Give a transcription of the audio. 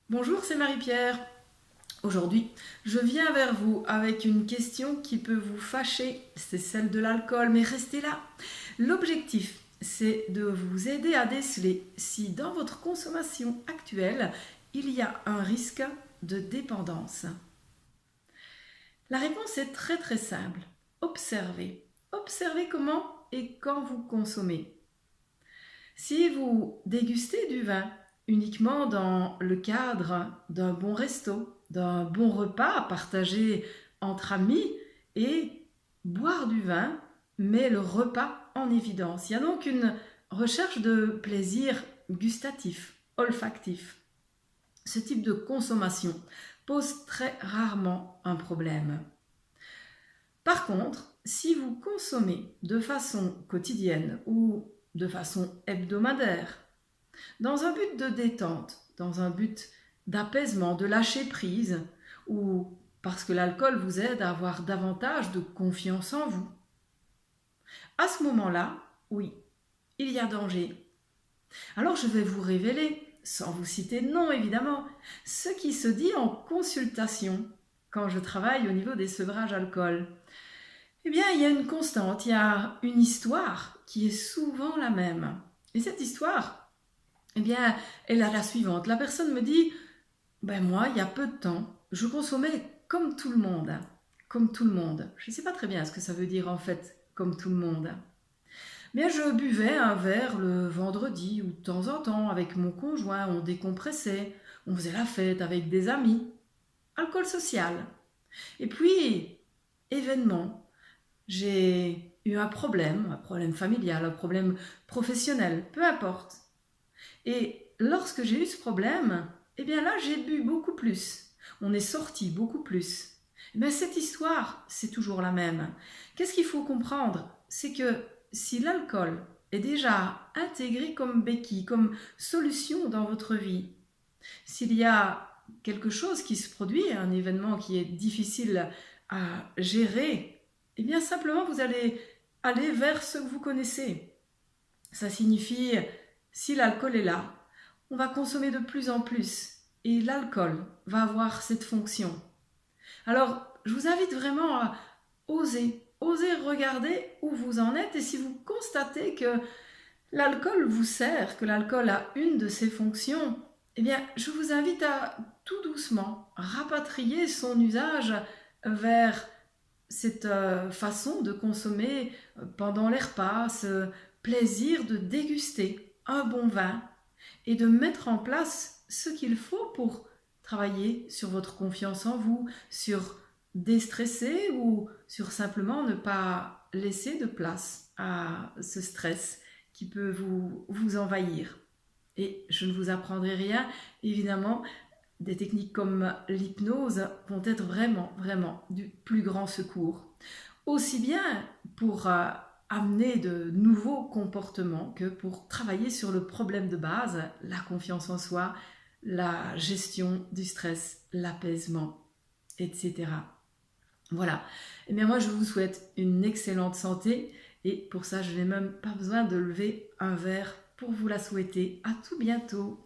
Bonjour, c'est Marie-Pierre. Aujourd'hui, je viens vers vous avec une question qui peut vous fâcher, c'est celle de l'alcool, mais restez là. L'objectif, c'est de vous aider à déceler si dans votre consommation actuelle, il y a un risque de dépendance. La réponse est très très simple. Observez. Observez comment et quand vous consommez. Si vous dégustez du vin uniquement dans le cadre d'un bon resto, d'un bon repas partagé entre amis, et boire du vin met le repas en évidence. Il y a donc une recherche de plaisir gustatif, olfactif. Ce type de consommation pose très rarement un problème. Par contre, si vous consommez de façon quotidienne ou de façon hebdomadaire, dans un but de détente, dans un but d'apaisement, de lâcher prise, ou parce que l'alcool vous aide à avoir davantage de confiance en vous, à ce moment-là, oui, il y a danger. Alors je vais vous révéler, sans vous citer de nom évidemment, ce qui se dit en consultation quand je travaille au niveau des sevrages alcool. Eh bien, il y a une constante, il y a une histoire qui est souvent la même. Et cette histoire, eh bien, elle a la suivante. La personne me dit, ben moi, il y a peu de temps, je consommais comme tout le monde. Comme tout le monde. Je ne sais pas très bien ce que ça veut dire en fait, comme tout le monde. Bien, je buvais un verre le vendredi ou de temps en temps avec mon conjoint, on décompressait, on faisait la fête avec des amis. Alcool social. Et puis, événement. J'ai eu un problème familial, un problème professionnel, peu importe. Et lorsque j'ai eu ce problème, eh bien là, j'ai bu beaucoup plus. On est sorti beaucoup plus. Mais cette histoire, c'est toujours la même. Qu'est-ce qu'il faut comprendre? C'est que si l'alcool est déjà intégré comme béquille, comme solution dans votre vie, s'il y a quelque chose qui se produit, un événement qui est difficile à gérer, eh bien simplement vous allez aller vers ce que vous connaissez. Ça signifie, si l'alcool est là, on va consommer de plus en plus et l'alcool va avoir cette fonction. Alors, je vous invite vraiment à oser regarder où vous en êtes et si vous constatez que l'alcool vous sert, que l'alcool a une de ses fonctions, eh bien, je vous invite à tout doucement rapatrier son usage vers cette façon de consommer pendant les repas, ce plaisir de déguster un bon vin et de mettre en place ce qu'il faut pour travailler sur votre confiance en vous, sur déstresser ou sur simplement ne pas laisser de place à ce stress qui peut vous envahir. Et je ne vous apprendrai rien, évidemment, des techniques comme l'hypnose vont être vraiment du plus grand secours. Aussi bien pour amener de nouveaux comportements que pour travailler sur le problème de base, la confiance en soi, la gestion du stress, l'apaisement, etc. Voilà. Et bien moi, je vous souhaite une excellente santé et pour ça, je n'ai même pas besoin de lever un verre pour vous la souhaiter. À tout bientôt.